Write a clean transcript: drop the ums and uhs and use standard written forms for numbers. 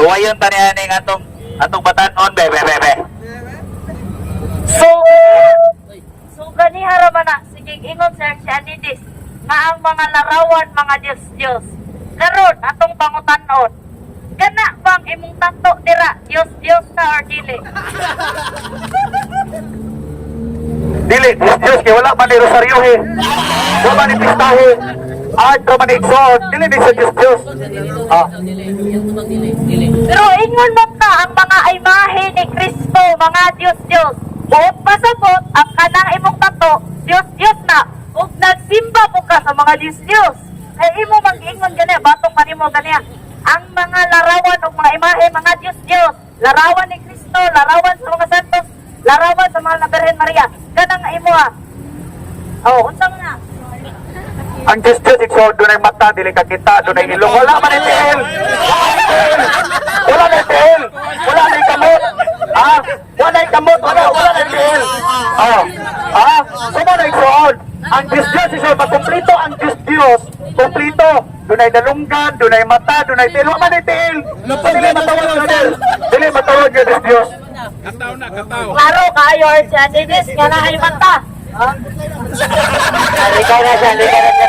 Huwayon tanihan ng atong batanon, be. So gani haraman na, sige ingon sir si Adidis, nga ang mga larawan, mga Diyos. Karon atong pangutanon, kana bang imong tato dira, Diyos na or dili? Dili, Diyos, kaya wala man ni Rosaryohe. Wala man ni Pistahe. Art man ni Exod. Dili ni sa Diyos. Pero ingon mo ka ang mga imahe ni Kristo, mga Diyos. Buot pasabot, ang kanang imong tato, Diyos na. Ug nagsimba mo ka sa mga Diyos. Ay imo mag-ingon gani, batong kanimo gani. Ang mga larawan o mga imahe, mga Diyos. Larawan ni Kristo, larawan sa mga santos, larawan sa mga Birhen Maria. Kanang imo ha. Oh, unsang na. Ang Diyos, Exod, doon ay mata, dili ka kita, doon ay ilong. Wala man ni Tiel. Wala ni Tiel. Wala ni kamot. Wala ni kamot. Wala ni Tiel. Sumo na Exod. Ang Diyos, Exod, makumplito ang Diyos. Kumplito. Doon ay dalunggan, doon ay mata, doon ay Tiel. Wala man ni Tiel. Dili matawag ni Tiel. Dili matawag ni Diyos. Klaro kayo si Adidis, nga na ay mata. Halika na siya, halika na siya.